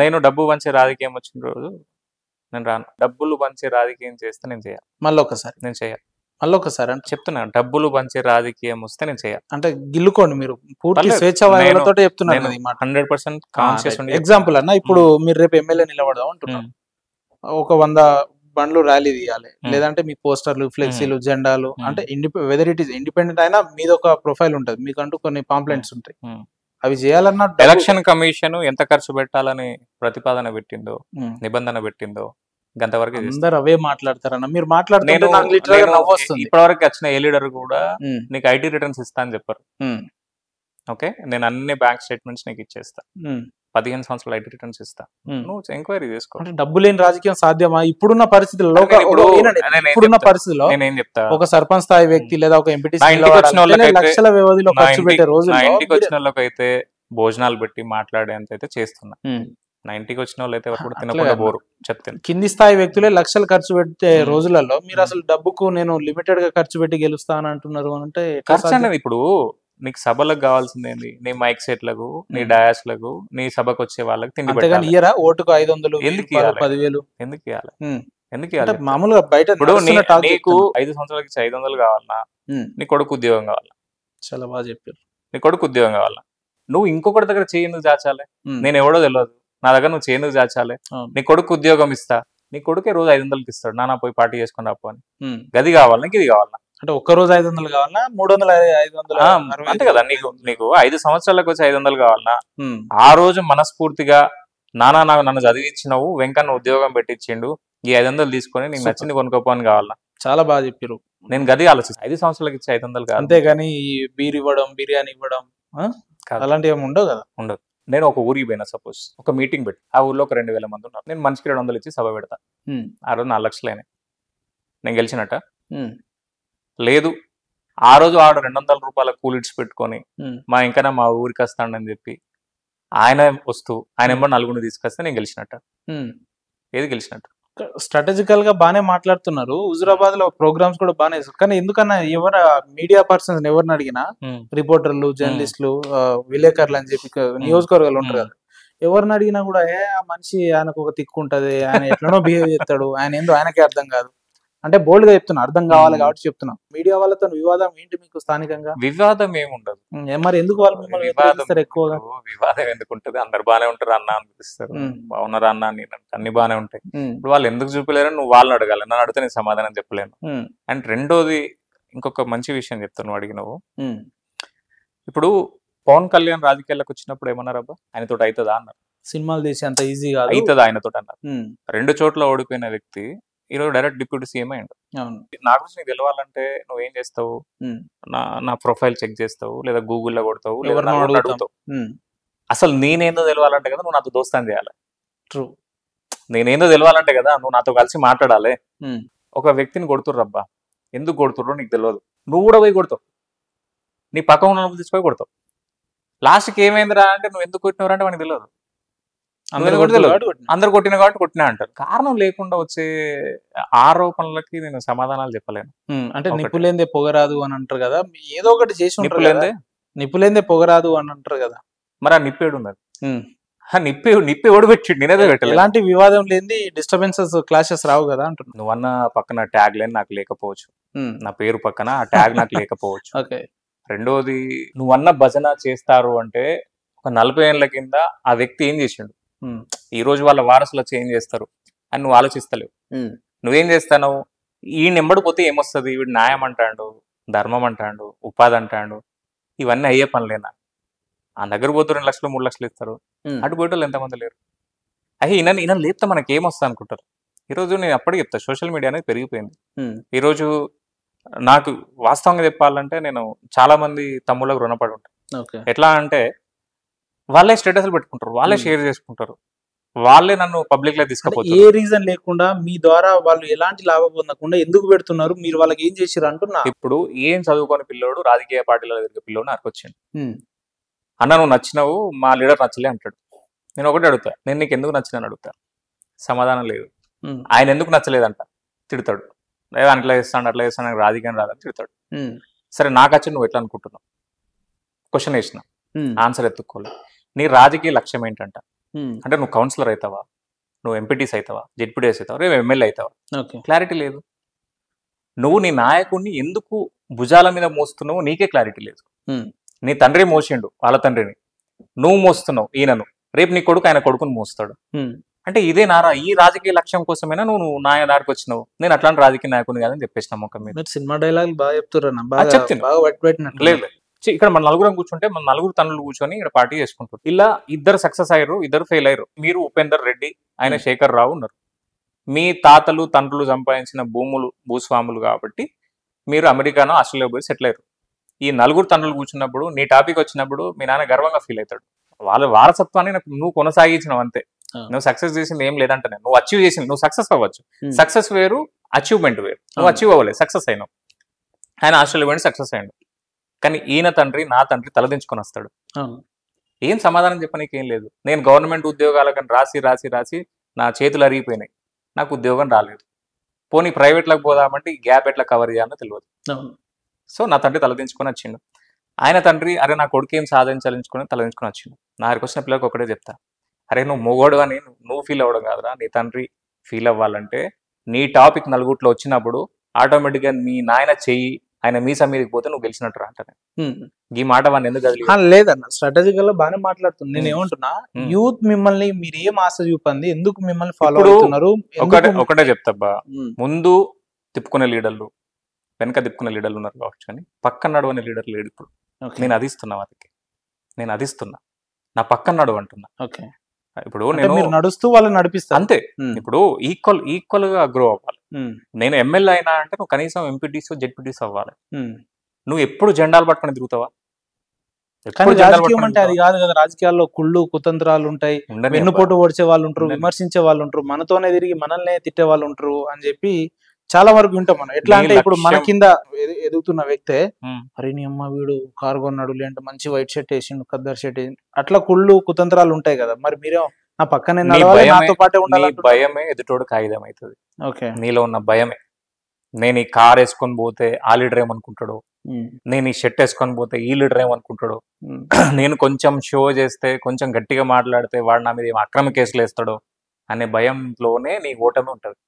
నేను డబ్బు పంచే రాజకీయం వచ్చిన రోజు నేను రాను. డబ్బులు పంచే రాజకీయం చేస్తే నేను చేయాలి. మళ్ళొకసారి నేను చేయాలి. మళ్ళొకసారి అంటే చెప్తున్నాను, డబ్బులు పంచే రాజకీయం వస్తే నేను చేయాలి. అంటే గిల్లుకోండి మీరు పూర్తి పర్లేదు. స్వేచ్ఛావాయువులతో చెప్తున్నారు నేను కదా ఈ మాట. 100% కాన్షియస్ ఉండి ఎగ్జాంపుల్ అన్న, ఇప్పుడు మీరు రేపు ఎమ్మెల్యే నిలబడదాం అంటున్నారు. ఒక 100 బండ్లు ర్యాలీ తీయాలి, లేదంటే మీ పోస్టర్లు, ఫ్లెక్సీలు, జెండాలు, అంటే వెదర్ ఇట్ ఈస్ ఇండిపెండెంట్ అయినా మీద ఒక ప్రొఫైల్ ఉంటుంది, మీకంటూ కొన్ని పాంప్లెంట్స్ ఉంటాయి, అవి చేయాలన్నా ఎలక్షన్ కమిషన్ ఎంత ఖర్చు పెట్టాలని ప్రతిపాదన పెట్టిందో, నిబంధన పెట్టిందో గంతవరకు అందరు అవే మాట్లాడతారన్న. మీరు మాట్లాడుతుంటే నాకు లిటరల్ గా నవ్వు వస్తుంది. ఇప్పటివరకు వచ్చిన ఏ లీడర్ కూడా నీకు ఐటీ రిటర్న్స్ ఇస్తా అని చెప్పారు. ఓకే, నేను అన్ని బ్యాంక్ స్టేట్మెంట్స్ నీకు ఇచ్చేస్తా, 15 సంవత్సరాలు ఐటీ రిటర్న్స్ ఇస్తా, నువ్వు ఎంక్వైరీ చేసుకో. అంటే డబ్బు లేని రాజకీయం సాధ్యమా ఇప్పుడున్న పరిస్థితుల్లో? ఇప్పుడున్న పరిస్థితుల్లో నేనేం చెప్తా, ఒక సర్పంచ్ స్థాయి వ్యక్తి లేదా ఒక ఎంపీటీ లక్షల వ్యవధిలో ఖర్చు పెట్టే రోజు, ఇంటికి వచ్చిన వాళ్ళకైతే భోజనాలు పెట్టి మాట్లాడేంత అయితే చేస్తున్నా. నా ఇంటికి వచ్చిన వాళ్ళు అయితే ఎవరు తినకుండా బోరు చెప్తాను. కింది స్థాయి వ్యక్తులే లక్షలు ఖర్చు పెట్టే రోజులలో మీరు అసలు డబ్బుకు నేను లిమిటెడ్ గా ఖర్చు పెట్టి గెలుస్తాను అంటున్నారు అంటే ఖర్చు అనేది ఇప్పుడు నీకు సభలకు కావాల్సిందేంది? నీ మైక్ సెట్లకు, నీ డయాస్లకు, నీ సభకు వచ్చే వాళ్ళకి తిండి పెట్టాలి. ఇయరా ఓటుకు 500, ఎందుకు 10,000 ఎందుకు ఇవ్వాలి? ఎందుకు ఇవ్వాలి? మామూలుగా బయట ఇప్పుడు నీకు 5 సంవత్సరాలకి 500 కావాలన్నా, నీ కొడుకు ఉద్యోగం కావాలా? చాలా బాగా చెప్పారు. నీ కొడుకు ఉద్యోగం కావాలా? నువ్వు ఇంకొకటి దగ్గర చేయి ఎందుకు చాచాలి? నేను ఎవడో తెలియదు, నా దగ్గర నువ్వు చేయి ఎందుకు చాచాలి? నీ కొడుకు ఉద్యోగం ఇస్తా, నీ కొడుకే రోజు 500కి ఇస్తాడు, నాన్న పోయి పార్టీ చేసుకుని రాపు అని. గది కావాలా, నీకు ఇది కావాలా? అంటే ఒక్క రోజు 500 కావాలన్నా, 300, 500 అంతే కదా. నీకు 5 సంవత్సరాలకు వచ్చి 500 కావాలన్నా, ఆ రోజు మనస్ఫూర్తిగా నానా నన్ను చదివించినవు, వెంకన్న ఉద్యోగం పెట్టించిండు, ఈ 500 తీసుకొని నీకు నచ్చింది కొనుక్కోపోని కావాలా? చాలా బాగా చెప్పారు. నేను గది ఆలోచిస్తాను. 5 సంవత్సరాలకి ఇచ్చి 500 కాదు. అంతేగాని బీర్ ఇవ్వడం, బిర్యానీ ఇవ్వడం అలాంటివి ఏమి ఉండవు కదా. ఉండదు. నేను ఒక ఊరికి పోయినా, సపోజ్ ఒక మీటింగ్ పెట్టి, ఆ ఊర్లో ఒక 2,000 మంది ఉన్నారు, నేను మనిషికి 200 ఇచ్చి సభ పెడతా. ఆ రోజు 4 లక్షలు అయినాయి, నేను గెలిచినట్ట? లేదు. ఆ రోజు ఆడు 200 రూపాయల కూలిడ్స్ పెట్టుకొని మా ఊరికి వస్తాడని చెప్పి ఆయన వస్తూ ఆయన ఎంబడి 4 తీసుకొస్తే నేను గెలిచినట్ట? ఏది గెలిచినట్టు? స్ట్రాటజికల్ గా బానే మాట్లాడుతున్నారు. హుజురాబాద్ లో ప్రోగ్రామ్స్ కూడా బానే, కానీ ఎందుకన్నా ఎవరు మీడియా పర్సన్స్ ఎవరిని అడిగినా, రిపోర్టర్లు, జర్నలిస్టులు, విలేకరులు అని చెప్పి నియోజకవర్గాలు ఉంటారు కదా, ఎవరిని అడిగినా కూడా ఆ మనిషి ఆయనకు ఒక తిక్కు ఉంటది, ఆయన ఎట్లనో బిహేవ్ చేస్తాడు, ఆయన ఏందో ఆయనకే అర్థం కాదు అంటే బోల్డ్ గా చెప్తున్నా, అర్థం కావాలి కాబట్టి చెప్తున్నా. మీడియా వాళ్ళతో వివాదం ఏంటి మీకు స్థానికంగా? వివాదం ఏముండదు. మరి ఎందుకు వాళ్ళు మిమ్మల్ని ఎక్కువగా? వివాదం ఎందుకు ఉంటది? అందరు బానే ఉంటారు, అన్న అనిపిస్తారు, బాగున్నారా అన్న, అన్ని బానే ఉంటాయి. ఇప్పుడు వాళ్ళు ఎందుకు చూపలేరని నువ్వు వాళ్ళని అడగాలి, నన్ను అడిగితే నేను సమాధానం చెప్పలేను. అండ్ రెండోది ఇంకొక మంచి విషయం చెప్తాను, నువ్వు అడిగినవు. ఇప్పుడు పవన్ కళ్యాణ్ రాజకీయాలకు వచ్చినప్పుడు ఏమన్నారబ్బా, ఆయనతో అవుతుందా అన్నారు. సినిమాలు తీసి అంత ఈజీగా అవుతుందా ఆయనతో అన్నారు. 2 చోట్ల ఓడిపోయిన వ్యక్తి ఈరోజు డైరెక్ట్ డిప్యూటీ సీఎం అయ్యిండు. నా గురించి నీకు తెలవాలంటే నువ్వేం చేస్తావు? నా ప్రొఫైల్ చెక్ చేస్తావు, లేదా గూగుల్లో కొడతావు, లేదా అడుగుతావు. అసలు నేనేందో తెలవాలంటే కదా నువ్వు నాతో దోస్తాను చేయాలి. ట్రూ. నేనేందో తెలవాలంటే కదా నువ్వు నాతో కలిసి మాట్లాడాలి. ఒక వ్యక్తిని కొడుతుర్రబ్బా, ఎందుకు కొడుతుర్రో నీకు తెలియదు, నువ్వు కూడా పోయి కొడతావు, నీ పక్కన ఉన్న తీసుకుపోయి కొడతావు. లాస్ట్కి ఏమైందిరా అంటే నువ్వు ఎందుకు కొట్టినవరా అంటే మనకు తెలియదు. అందరు కొట్టిన కాబట్టి కొట్టినా అంటారు. కారణం లేకుండా వచ్చే ఆరోపణలకి నేను సమాధానాలు చెప్పలేను. అంటే నిప్పులేందే పొగరాదు అని అంటారు కదా, ఏదో ఒకటి చేసి నిప్పులేందే పొగరాదు అని అంటారు కదా. మరి ఆ నిప్పేడు ఉన్నది, నిప్పి ఓడిపెట్టిండు, నేనేదో పెట్టలేదు. ఎలాంటి వివాదం లేని డిస్టర్బెన్సెస్, క్లాషెస్ రావు కదా అంటున్నా. నువ్వన్న పక్కన ట్యాగ్ లైన్ నాకు లేకపోవచ్చు, నా పేరు పక్కన ఆ ట్యాగ్ నాకు లేకపోవచ్చు. రెండోది నువ్వన్న భజన చేస్తారు అంటే ఒక 40 ఏళ్ల కింద ఆ వ్యక్తి ఏం చేసిండు, ఈ రోజు వాళ్ళ వారసులు వచ్చి ఏం చేస్తారు అని నువ్వు ఆలోచిస్తలేవు. నువ్వేం చేస్తావు, ఈ నెంబడి పోతే ఏమొస్తుంది, వీడు న్యాయం అంటాడు, ధర్మం అంటాడు, ఉపాధి అంటాడు, ఇవన్నీ అయ్యే పనులేనా? ఆ దగ్గర పోతే 2 లక్షలు 3 లక్షలు ఇస్తారు, అటు పోయేటోళ్ళు ఎంతమంది లేరు. అయ్యే ఈయన లేపితే మనకి ఏమొస్తా అనుకుంటారు. ఈరోజు నేను అప్పటికి చెప్తా, సోషల్ మీడియా అనేది పెరిగిపోయింది. ఈరోజు నాకు వాస్తవంగా చెప్పాలంటే నేను చాలా మంది తమ్ముళ్ళకు రుణపడి ఉంటాను. ఎట్లా అంటే వాళ్ళే స్టేటస్లు పెట్టుకుంటారు, వాళ్ళే షేర్ చేసుకుంటారు, వాళ్ళే నన్ను పబ్లిక్ లో తీసుకుపోతారు. ఏ రీజన్ లేకుండా మీ ద్వారా వాళ్ళు ఎలాంటి లాభం పొందకుండా ఎందుకు పెడుతున్నారు, మీరు వాళ్ళకి ఏం చేసారు అంటున్నా. ఇప్పుడు ఏం చదువుకొని పిల్లోడు రాజకీయ పార్టీలో తిరిగే పిల్లోడు నాకొచ్చిండు, అన్న నువ్వు నచ్చినావు, మా లీడర్ నచ్చలే అంటాడు. నేను ఒకటి అడుగుతా, నేను నీకు ఎందుకు నచ్చినాను అడుగుతా, సమాధానం లేదు. ఆయన ఎందుకు నచ్చలేదంట, తిడతాడు. లేదా అట్లా చేస్తాడు, అట్లా చేస్తాను, నాకు రాజకీయం రాదని తిడతాడు. సరే నాకు వచ్చి నువ్వు ఎట్లా అనుకుంటున్నావు, క్వశ్చన్ వేసిన, ఆన్సర్ ఎత్తుక్కోలేదు. నీ రాజకీయ లక్ష్యం ఏంటంట, అంటే నువ్వు కౌన్సిలర్ అవుతావా, నువ్వు ఎంపీటీస్ అవుతావా, జెడ్పీటీఎస్ అవుతావా, రేపు ఎమ్మెల్యే అవుతావా? క్లారిటీ లేదు. నువ్వు నీ నాయకుడిని ఎందుకు భుజాల మీద మోస్తున్నావు నీకే క్లారిటీ లేదు. నీ తండ్రి మోసిండు వాళ్ళ తండ్రిని, నువ్వు మోస్తున్నావు ఈయనను, రేపు నీ కొడుకు ఆయన కొడుకుని మోస్తాడు. అంటే ఇదే నారా ఈ రాజకీయ లక్ష్యం కోసమైనా నువ్వు నా దారికి వచ్చినావు. నేను అట్లాంటి రాజకీయ నాయకుని కాదని చెప్పేసిన మొక్క మీద. సినిమా డైలాగ్ బాగా చెప్తున్నా. లేదు ఇక్కడ మన నలుగురం కూర్చుంటే మన నలుగురు తండ్రులు కూర్చొని ఇక్కడ పార్టీ చేసుకుంటారు. ఇలా ఇద్దరు సక్సెస్ అయ్యారు, ఇద్దరు ఫెయిల్ అయ్యారు. మీరు ఉపేందర్ రెడ్డి, ఆయన శేఖర్ రావు ఉన్నారు. మీ తాతలు తండ్రులు సంపాదించిన భూస్వాములు కాబట్టి మీరు అమెరికానో ఆస్ట్రేలియా పోయి సెటిల్ అయ్యారు. ఈ నలుగురు తండ్రులు కూర్చున్నప్పుడు నీ టాపిక్ వచ్చినప్పుడు మీ నాన్న గర్వంగా ఫీల్ అవుతాడు. వాళ్ళ వారసత్వాన్ని నువ్వు కొనసాగించినావు అంతే. నువ్వు సక్సెస్ చేసింది ఏం లేదంటే నువ్వు అచీవ్ చేసింది, నువ్వు సక్సెస్ అవ్వచ్చు. సక్సెస్ వేరు, అచీవ్మెంట్ వేరు. నువ్వు అచీవ్ అవ్వలేదు, సక్సెస్ అయినావు. ఆయన ఆస్ట్రేలియా పోయి సక్సెస్ అయ్యాడు. కానీ ఈయన తండ్రి నా తండ్రి తలదించుకొని వస్తాడు. ఏం సమాధానం చెప్పనీకి ఏం లేదు. నేను గవర్నమెంట్ ఉద్యోగాలకని రాసి నా చేతులు అరిగిపోయినాయి, నాకు ఉద్యోగం రాలేదు. పోనీ ప్రైవేట్లకు పోదామంటే ఈ గ్యాప్ ఎట్లా కవర్ చేయాలో తెలియదు. సో నా తండ్రి తలదించుకొని వచ్చిండు. ఆయన తండ్రి అరే నా కొడుకు ఏం సాధించాలించుకొని తలదించుకొని వచ్చిండు. నా దగ్గరికి వచ్చిన పిల్లలకు ఒకటే చెప్తా, అరే నువ్వు మొగోడు అని నువ్వు ఫీల్ అవ్వడం కాదురా, నీ తండ్రి ఫీల్ అవ్వాలంటే నీ టాపిక్ నలుగుట్లో వచ్చినప్పుడు ఆటోమేటిక్గా మీ నాయన చెయ్యి ఆయన మీసా మీదకి పోతే నువ్వు గెలిచినట్టు అంటాను. ఈ మాట వాడిని ఎందుకు కదిలి లేదన్న, స్ట్రాటజికల్ గా బాగానే మాట్లాడుతుంది. నేను ఏమంటున్నా, యూత్ మిమ్మల్ని మీరు ఏం ఆశ చూపండి, ఎందుకు మిమ్మల్ని ఫాలో అవుతున్నారు? ఒకటే చెప్తాబ్బా, ముందు తిప్పుకునే లీడర్లు, వెనక తిప్పుకునే లీడర్లు ఉన్నారు కావచ్చు, కానీ పక్కన నడువనే లీడర్ లేడు ఇప్పుడు. నేను అది ఇస్తున్నా వారికి, నేను అది ఇస్తున్నా, నా పక్కన నడువు అంటున్నా. ఇప్పుడు నేను నడుస్తూ వాళ్ళని నడిపిస్తా అంతే. ఇప్పుడు ఈక్వల్ గా గ్రో అవ్వాలి. నేను ఎమ్మెల్యే అయినా అంటే నువ్వు కనీసం ఎంపీటీస్ జెడ్పీటీస్ అవ్వాలి. నువ్వు ఎప్పుడు జెండాలు పట్టుకుని తిరుగుతావా? రాజకీయం అంటే అది కాదు కదా. రాజకీయాల్లో కుళ్ళు కుతంత్రాలు ఉంటాయి, వెన్నుపోటు ఓడిచే వాళ్ళు ఉంటారు, విమర్శించే వాళ్ళు ఉంటారు, మనతోనే తిరిగి మనల్నే తిట్టే వాళ్ళు ఉంటారు అని చెప్పి చాలా వరకు వింటాం మనం. ఎట్లా అంటే ఇప్పుడు మన కింద ఎదుగుతున్న వ్యక్తే, అరే నీ అమ్మ వీడు కారు కొన్నాడు, లేదంటే మంచి వైట్ షర్ట్ వేసిండు, ఖద్దర్ షర్ట్ వేసిండు, అట్లా కుళ్ళు కుతంత్రాలు ఉంటాయి కదా. మరి మీరే నా పక్కనే నాతో పాటే ఉండాలి. భయమే ఎదుటోడు కాగితం అవుతుంది. నీలో ఉన్న భయమే. నేను ఈ కార్ వేసుకొని పోతే ఆ లీడర్ ఏమనుకుంటాడు, నేను ఈ షర్ట్ వేసుకొని పోతే ఈ లీడర్ ఏమనుకుంటాడు, నేను కొంచెం షో చేస్తే కొంచెం గట్టిగా మాట్లాడితే వాడు నా మీద ఏం అక్రమ కేసులు వేస్తాడో అనే భయంలోనే నీ ఓటమి ఉంటది.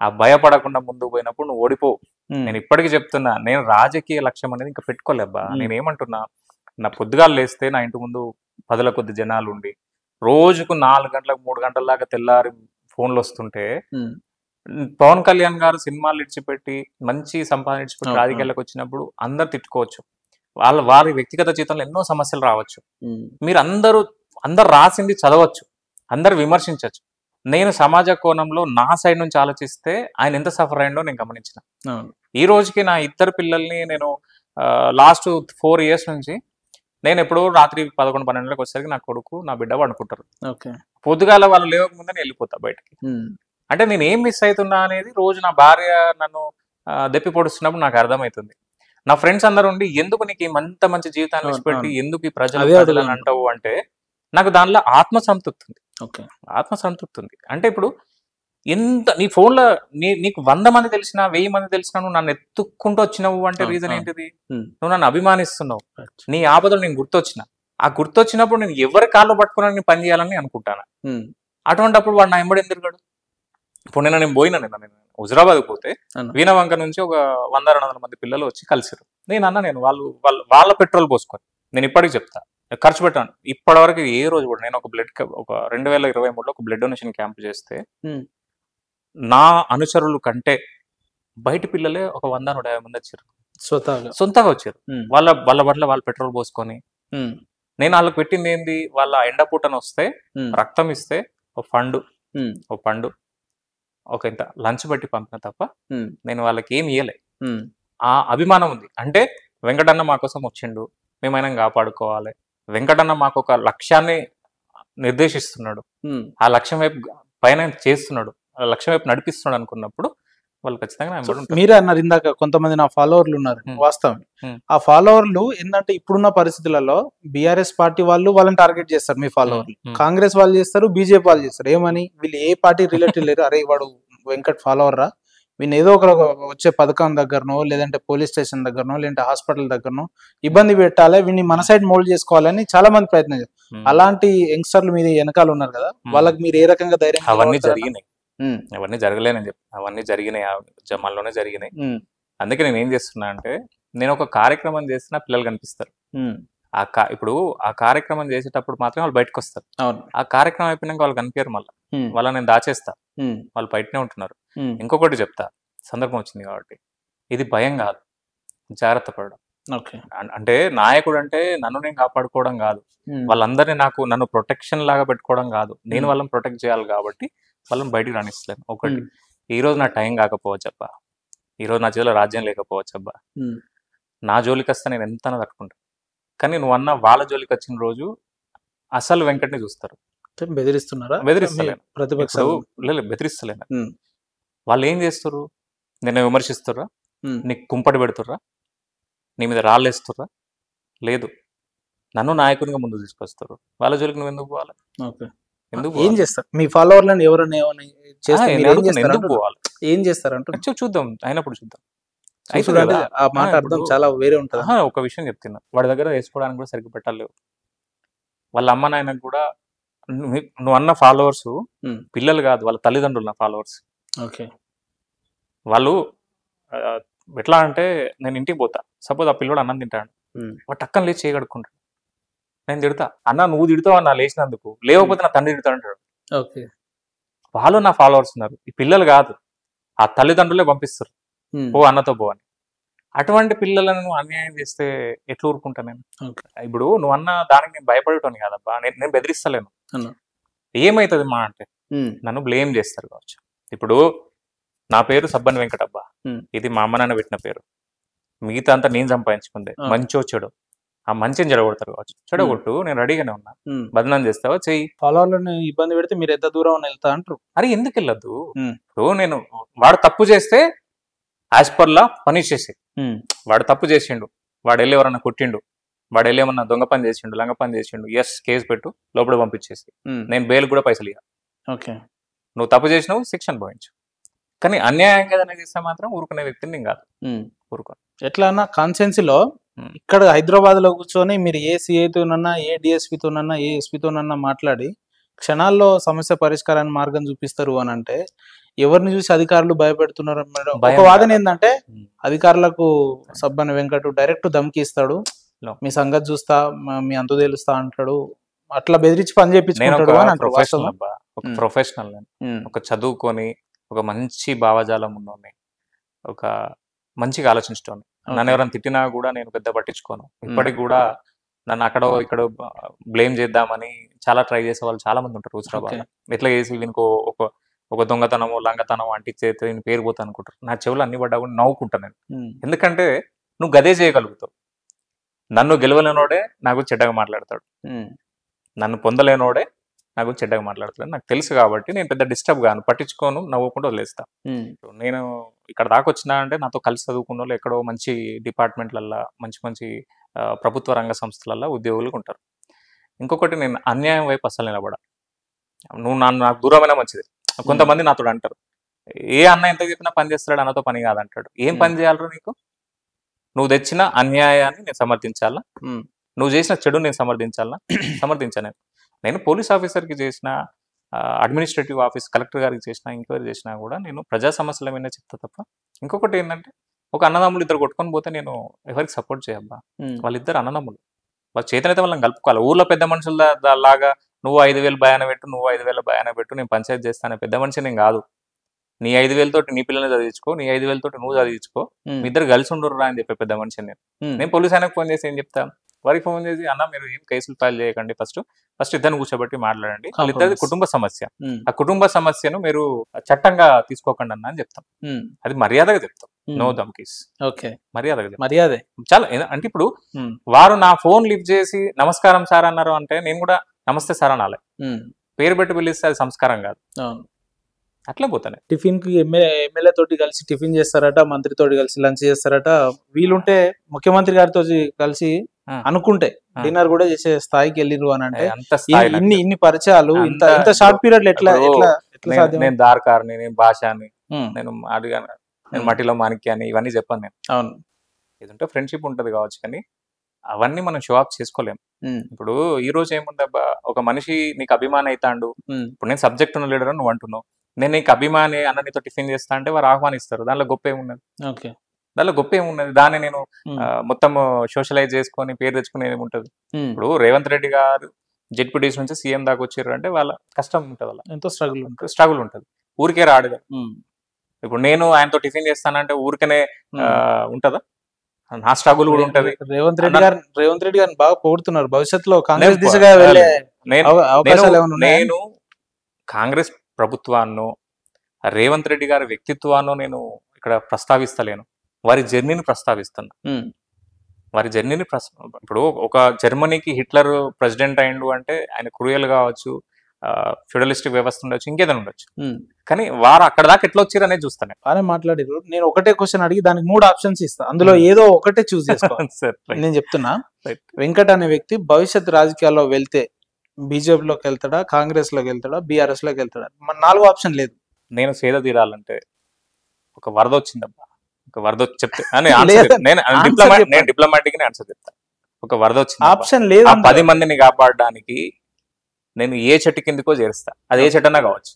ఆ భయపడకుండా ముందుకు పోయినప్పుడు నువ్వు ఓడిపోవు. నేను ఇప్పటికీ చెప్తున్నా, నేను రాజకీయ లక్ష్యం అనేది ఇంకా పెట్టుకోలేబ్బా. నేను ఏమంటున్నా, నా పొద్దుగాలు లేస్తే నా ఇంటి ముందు 10ల కొద్ది జనాలు ఉండి రోజుకు 4 గంటలకు 3 గంటల దాకా తెల్లారి ఫోన్లు వస్తుంటే, పవన్ కళ్యాణ్ గారు సినిమాలు ఇడిచిపెట్టి మంచి సంపాదన ఇడిచిపెట్టి రాజకీయాలకు వచ్చినప్పుడు అందరు తిట్టుకోవచ్చు, వారి వ్యక్తిగత జీవితంలో ఎన్నో సమస్యలు రావచ్చు. మీరు అందరూ రాసింది చదవచ్చు, అందరు విమర్శించవచ్చు. నేను సమాజ కోణంలో నా సైడ్ నుంచి ఆలోచిస్తే ఆయన ఎంత సఫర్ అయ్యిండో నేను గమనించిన. ఈ రోజుకి నా ఇద్దరు పిల్లల్ని నేను లాస్ట్ 4 years నుంచి నేను ఎప్పుడో రాత్రి 11-12 వచ్చేసరికి నా కొడుకు నా బిడ్డ పడుకుంటారు. పొద్దుగాల వాళ్ళు లేవకముందే నేను వెళ్ళిపోతా బయటకి. అంటే నేను ఏం మిస్ అవుతున్నా అనేది రోజు నా భార్య నన్ను దెప్పి పొడుస్తున్నప్పుడు నాకు అర్థమవుతుంది. నా ఫ్రెండ్స్ అందరూ ఉండి ఎందుకు నీకు ఇంత మంచి జీవితాన్ని విడిచిపెట్టి ఎందుకు ఈ ప్రజలు అంటావు అంటే నాకు దానిలో ఆత్మసంతృప్తి ఉంది. ఆత్మసంతృప్తి ఉంది. అంటే ఇప్పుడు ఎంత నీ ఫోన్లో నీకు 100 మంది తెలిసినా 1000 మంది తెలిసినా నువ్వు నన్ను ఎత్తుక్కుంటూ వచ్చినావు అంటే రీజన్ ఏంటిది? నువ్వు నన్ను అభిమానిస్తున్నావు. నీ ఆపదలు నేను గుర్తొచ్చిన, ఆ గుర్తొచ్చినప్పుడు నేను ఎవరి కాళ్ళు పట్టుకున్నా నేను పని చేయాలని అనుకుంటాను. అటువంటిప్పుడు వాడు నా ఎంబడి ఎందుకు? ఇప్పుడు నేను పోయినా, నేను హుజరాబాద్ పోతే వీణవంక నుంచి ఒక 100-200 మంది పిల్లలు వచ్చి కలిసిరు. నేను వాళ్ళ పెట్రోల్ పోసుకొని నేను ఇప్పటికి చెప్తా ఖర్చు పెట్టాను. ఇప్పటివరకు ఏ రోజు కూడా నేను ఒక 2023లో ఒక బ్లడ్ డొనేషన్ క్యాంప్ చేస్తే నా అనుచరులు కంటే బయట పిల్లలే ఒక 100-150 మంది వచ్చారు, సొంతగా వచ్చారు. వాళ్ళ బట్ల వాళ్ళు పెట్రోల్ పోసుకొని. నేను వాళ్ళకి పెట్టింది ఏంది, వాళ్ళ ఎండపూటను వస్తే రక్తం ఇస్తే ఒక పండు ఒక ఇంత లంచ్ పెట్టి పంపిన తప్ప నేను వాళ్ళకి ఏమి ఇయ్యలే. ఆ అభిమానం ఉంది. అంటే వెంకటన్న మా కోసం వచ్చిండు, మేమైనా కాపాడుకోవాలి, వెంకటన్న మాకు ఒక లక్ష్యాన్ని నిర్దేశిస్తున్నాడు, ఆ లక్ష్యం వైపు పైన చేస్తున్నాడు, ఆ లక్ష్యం వైపు నడిపిస్తున్నాడు అనుకున్నప్పుడు వాళ్ళు ఖచ్చితంగా. మీరే అన్నారు ఇందాక కొంతమంది నా ఫాలోవర్లు ఉన్నారు. వాస్తవం, ఆ ఫాలోవర్లు ఏంటంటే ఇప్పుడున్న పరిస్థితులలో బీఆర్ఎస్ పార్టీ వాళ్ళని టార్గెట్ చేస్తారు, మీ ఫాలోవర్లు కాంగ్రెస్ వాళ్ళు చేస్తారు, బీజేపీ వాళ్ళు చేస్తారు. ఏమని, వీళ్ళు ఏ పార్టీ రిలేటివ్ లేరు, అరే వాడు వెంకట్ ఫాలోవర్ రా, వీళ్ళు ఏదో ఒక వచ్చే పథకం దగ్గరనో లేదంటే పోలీస్ స్టేషన్ దగ్గరనో లేదంటే హాస్పిటల్ దగ్గరనో ఇబ్బంది పెట్టాలి, వీళ్ళని మన సైడ్ మోల్డ్ చేసుకోవాలని చాలా మంది ప్రయత్నం చేస్తారు. అలాంటి యంగ్స్టర్లు మీద వెనకాల ఉన్నారు కదా, వాళ్ళకి మీరు ఏ రకంగా ధైర్యం? అవన్నీ జరిగినాయి, అవన్నీ జరగలేనని చెప్పి అవన్నీ జరిగినాయి, జమాల్లోనే జరిగినాయి. అందుకే నేను ఏం చేస్తున్నా అంటే, నేను ఒక కార్యక్రమం చేస్తున్నా పిల్లలు కనిపిస్తారు. ఇప్పుడు ఆ కార్యక్రమం చేసేటప్పుడు మాత్రం వాళ్ళు బయటకు వస్తారు. ఆ కార్యక్రమం అయిపోయినాక వాళ్ళు కనిపించారు, మళ్ళీ వాళ్ళని నేను దాచేస్తా, వాళ్ళు బయటనే ఉంటున్నారు. ఇంకొకటి చెప్తా, సందర్భం వచ్చింది కాబట్టి, ఇది భయం కాదు, జాగ్రత్త పడడం. అంటే నాయకుడు అంటే నన్ను నేను కాపాడుకోవడం కాదు, వాళ్ళందరినీ నన్ను ప్రొటెక్షన్ లాగా పెట్టుకోవడం కాదు, నేను వాళ్ళని ప్రొటెక్ట్ చేయాలి కాబట్టి వాళ్ళని బయటికి రాణిస్తలేను. ఒకటి, ఈ రోజు నా టైం కాకపోవచ్చు అబ్బా, ఈ రోజు నా చేతిలో రాజ్యం లేకపోవచ్చు అబ్బా, నా జోలికి వస్తే నేను ఎంత తట్టుకుంటా. కానీ నువ్వు అన్న వాళ్ళ జోలికి వచ్చిన రోజు అసలు వెంకట్ని చూస్తారు. బెదిరిస్తున్నారా? బెదిరిస్తలేను, బెదిరిస్తలేను. వాళ్ళు ఏం చేస్తారు? నిన్ను విమర్శిస్తుర్రా, నీకు కుంపటి పెడుతుర్రా, నీ మీద రాళ్ళేస్తుర్రా? లేదు, నన్ను నాయకునిగా ముందు తీసుకొస్తారు. వాళ్ళ జోలికి నువ్వు ఎందుకు పోవాలి? ఎందుకు ఏం చేస్తారు? మీ ఫాలోవర్లను ఎవరైనా ఎందుకు పోవాలి? ఏం చేస్తారంటే చూద్దాం, అయినప్పుడు చూద్దాం. ఆ మాట అర్థం చాలా వేరే ఉంటుంది. ఒక విషయం చెప్తున్నా, వాడి దగ్గర వేసుకోవడానికి కూడా సరిగ్గా పెట్టాలి. వాళ్ళ అమ్మ నాయనకు కూడా నువ్వు అన్న ఫాలోవర్స్ పిల్లలు కాదు, వాళ్ళ తల్లిదండ్రులు నా ఫాలోవర్స్. వాళ్ళు ఎట్లా అంటే, నేను ఇంటికి పోతా, సపోజ్ ఆ పిల్లడు అన్నం తింటాడు, వాడు టక్కన లేచి చేయగడుకుంటాడు, నేను తిడతా, అన్న నువ్వు తిడతావు అన్న లేచినందుకు, లేకపోతే నా తండ్రి తిడతా అంటాడు. వాళ్ళు నా ఫాలోవర్స్ ఉన్నారు, ఈ పిల్లలు కాదు, ఆ తల్లిదండ్రులే పంపిస్తారు, పో అన్నతో పో అని. అటువంటి పిల్లలను నువ్వు అన్యాయం చేస్తే ఎట్లా ఊరుకుంటా నేను? ఇప్పుడు నువ్వు అన్న దానికి నేను భయపడటం కాదబ్బా, నేను బెదిరిస్తలేను. ఏమైతుంది మా అంటే, నన్ను బ్లేమ్ చేస్తారు కావచ్చు. ఇప్పుడు నా పేరు సబ్బన్ వెంకటబ్బా, ఇది మా అమ్మ నాన్న పెట్టిన పేరు, మిగతా అంతా నేను సంపాదించుకుందే, మంచో చెడు, ఆ మంచిని చెడగొడతారు కావచ్చు. చెడగొట్టు, నేను రెడీగానే ఉన్నా, బదనాం చేస్తావా చెయ్యి. ఫాలోవర్లను ఇబ్బంది పెడితే మీరు ఎంత దూరం వెళ్తా అంటారు. అరే ఎందుకు వెళ్ళద్దు? ఇప్పుడు నేను వాడు తప్పు చేస్తే యాజ్ పర్ లా పనిష్ చేసి, వాడు తప్పు చేసిండు, వాడు వెళ్ళి ఎవరన్నా కొట్టిండు, వాడు వెళ్ళి ఏమన్నా దొంగ పని చేసిండు, లంగ పని చేసిండు, ఎస్ కేసు పెట్టు, లోపల పంపించేసి, నేను బెయిల్ కూడా పైసలు ఇవ్వ. నువ్వు తప్పు చేసినావు, శిక్ష అనుభవించు. కానీ అన్యాయంగా ఏదైనా చేస్తే మాత్రం ఊరుకునే వ్యక్తిని నేను కాదు, ఊరుకోను. ఎట్లా అన్నా కాన్సెన్సీలో ఇక్కడ హైదరాబాద్ లో కూర్చొని మీరు ఏ సిఐతోనన్నా, ఏ డిఎస్పీతోనన్నా, ఏ ఎస్పీతోనన్నా మాట్లాడి క్షణాల్లో సమస్య పరిష్కారాన్ని మార్గం చూపిస్తారు అని అంటే, ఎవరిని చూసి అధికారులు భయపెడుతున్నారు? ఒక వాదన ఏంటంటే, అధికారులకు సబ్బన్ వెంకట్ డైరెక్ట్ ధమ్కి ఇస్తాడు, మీ సంగతి చూస్తా, మీ అంతు తెలుస్తా అంటాడు, అట్లా బెదిరించి పని చేయించుకుంటాడు అని అంటారు. ఒక ప్రొఫెషనల్, ఒక చదువుకొని ఒక మంచి భావజాలం ఉన్నోని, ఒక మంచిగా ఆలోచించడం. నన్ను ఎవరైనా తిట్టినా కూడా నేను పెద్ద పట్టించుకోను. ఇప్పటికి కూడా నన్ను అక్కడో ఇక్కడో బ్లేమ్ చేద్దామని చాలా ట్రై చేసే వాళ్ళు చాలా మంది ఉంటారు హుజరాబాద్. ఎట్లా చేసి వీనికి ఒక దొంగతనమో లంగతనమో అంటించేస్తే నేను పేరు పోతా అనుకుంటారు. నా చెవులు అన్ని పడ్డా కూడా నవ్వుకుంటాను నేను. ఎందుకంటే నువ్వు గదే చేయగలుగుతావు. నన్ను గెలవలేనోడే నాకు చెడ్డగా మాట్లాడతాడు, నన్ను పొందలేనోడే నాకు చెడ్డగా మాట్లాడతాడు. నాకు తెలుసు కాబట్టి నేను పెద్ద డిస్టర్బ్ కాను, పట్టించుకోను, నవ్వుకుంటూ వదిలేస్తా. నేను ఇక్కడ దాకా వచ్చినా అంటే నాతో కలిసి చదువుకున్న వాళ్ళు ఎక్కడో మంచి డిపార్ట్మెంట్లల్లో, మంచి మంచి ప్రభుత్వ రంగ సంస్థలల్లో ఉద్యోగులు ఉంటారు. ఇంకొకటి, నేను అన్యాయం వైపు అసలు నిలబడ. నువ్వు నాకు దూరమైనా మంచిది. కొంతమంది నాతో అంటారు, ఏ అన్న ఎంత చెప్పినా పని చేస్తాడు, అన్నతో పని కాదంటాడు. ఏం పని చేయాలరు నీకు? నువ్వు తెచ్చిన అన్యాయాన్ని నేను సమర్థించాలా, నువ్వు చేసిన చెడు నేను సమర్థించాలా? సమర్థించాను. నేను పోలీస్ ఆఫీసర్కి చేసిన, అడ్మినిస్ట్రేటివ్ ఆఫీస్ కలెక్టర్ గారికి చేసిన, ఎంక్వైరీ చేసినా కూడా నేను ప్రజా సమస్యల మీద చెప్తా తప్ప. ఇంకొకటి ఏంటంటే, ఒక అన్నదమ్ములు ఇద్దరు కొట్టుకొని పోతే నేను ఎవరికి సపోర్ట్ చేయబ్బా. వాళ్ళిద్దరు అన్నదమ్ములు, వాళ్ళ చేతనైతే వాళ్ళని కలుపుకోవాలి. ఊర్లో పెద్ద మనుషుల లాగా నువ్వు 5,000 భయాన పెట్టు, నువ్వు 5,000 భయాన పెట్టు, నేను పంచాయతీ చేస్తాను, పెద్ద మనిషి నేను కాదు. నీ 5,000 తోటి నీ పిల్లల్ని చదివించుకో, నీ 5,000 తోటి నువ్వు చదివించుకో, మీ ఇద్దరు కలిసి ఉండరురా అని చెప్పే పెద్ద మనిషి నేను పోలీస్ ఆయనకు ఫోన్ చేసి ఏం చెప్తాను, వారికి ఫోన్ చేసి, అన్న మీరు ఏం కేసులు ఫైల్ చేయకండి, ఫస్ట్ ఇద్దరిని కూర్చోబెట్టి మాట్లాడండి, వాళ్ళిద్దరిది కుటుంబ సమస్య, ఆ కుటుంబ సమస్యను మీరు చట్టంగా తీసుకోకండి అన్న అని చెప్తాం. అది మర్యాదగా చెప్తాం, నో ధమ్కీస్. మర్యాదగా చాలా. అంటే ఇప్పుడు వారు నా ఫోన్ లిఫ్ట్ చేసి నమస్కారం సార్ అన్నారు అంటే నేను కూడా నమస్తే సార్ అనాలి. పేరు పెట్టి పిలిస్తే అది సంస్కారం కాదు. అట్లే పోతానే. టిఫిన్ కి ఎమ్మెల్యే తోటి కలిసి టిఫిన్ చేస్తారట, మంత్రి తోటి కలిసి లంచ్ చేస్తారట, వీలుంటే ముఖ్యమంత్రి గారితో కలిసి అనుకుంటే డిన్నర్ కూడా చేసే స్థాయికి వెళ్ళిరు అని అంటే, ఇన్ని పరిచయాలు ఇంత షార్ట్ పీరియడ్ ఎట్లా సాధ్యం? నేను దార్కార్ని, నేను భాషని, నేను అడిగాను, నేను మట్టిలో మాణిక్యాన్ని ఇవన్నీ చెప్పాను నేను. అవును. ఏదంటే ఫ్రెండ్షిప్ ఉంటది కావచ్చు, కానీ అవన్నీ మనం షో ఆఫ్ చేసుకోలేం. ఇప్పుడు ఈ రోజు ఏముందబ్బా, ఒక మనిషి నీకు అభిమాని అవుతాడు. ఇప్పుడు నేను సబ్జెక్ట్ ఉన్న లీడర్ నువ్వు అంటున్నావు, నేను నీకు అభిమాని అన్న నీతో టిఫిన్ చేస్తా అంటే వారు ఆహ్వానిస్తారు. దానిలో గొప్ప ఏమున్నది? దానిలో గొప్ప ఏమున్నది? దాన్ని నేను మొత్తం సోషలైజ్ చేసుకొని పేరు తెచ్చుకునేది ఏముంటది? ఇప్పుడు రేవంత్ రెడ్డి గారు జెడ్పీటీసీ నుంచి సీఎం దాకా వచ్చారు అంటే వాళ్ళ కష్టం ఉంటుంది, వాళ్ళ ఎంతో స్ట్రగుల్ ఉంటుంది. ఊరికే రాడు కదా. ఇప్పుడు నేను ఆయనతో టిఫిన్ చేస్తానంటే ఊరికనే ఉంటదా? నా స్ట్రగుల్ కూడా ఉంటది. రేవంత్ రెడ్డి గారిని బాగా పొగుడుతున్నారు. భవిష్యత్తులో కాంగ్రెస్ దిశగా వెళ్ళే అవకాశాలు ఏమైనా ఉన్నాయా? నేను కాంగ్రెస్ ప్రభుత్వాన్ని, రేవంత్ రెడ్డి గారి వ్యక్తిత్వాన్ని నేను ఇక్కడ ప్రస్తావిస్తలేను, వారి జర్నీని ప్రస్తావిస్తున్నా. వారి జర్నీని ఇప్పుడు ఒక జర్మనీకి హిట్లర్ ప్రెసిడెంట్ అయిండు అంటే ఆయన క్రూయల్ కావచ్చు, ఫ్యూడలిస్టిక్ వ్యవస్థ ఉండొచ్చు, ఇంకేదైనా ఉండొచ్చు, కానీ వారు అక్కడ దాకా ఎట్లా వచ్చారు అనేది చూస్తాను. బాగానే మాట్లాడారు. నేను ఒకటే క్వశ్చన్ అడిగి దానికి 3 ఆప్షన్స్ ఇస్తా, అందులో ఏదో ఒకటే చూస్ చేసుకోవాలి. నేను చెప్తున్నా, వెంకట్ అనే వ్యక్తి భవిష్యత్ రాజకీయాల్లో వెళ్తే బీజేపీలోకి వెళ్తాడా, కాంగ్రెస్ లోకి వెళ్తాడా, బీఆర్ఎస్ లోకి వెళ్తాడా? మన 4వ ఆప్షన్ లేదు. నేను సేద తీరాలంటే ఒక వరద వచ్చిందబ్బా, ఒక వరద చెప్తే నేను డిప్లొమాటిక్ ఆన్సర్ చెప్తా. ఒక వరద వచ్చింది, ఆప్షన్ లేదు. 10 మందిని కాపాడడానికి నేను ఏ చెట్టు కిందకో చేరుస్తా, అది ఏ చెట్టు అన్నా కావచ్చు.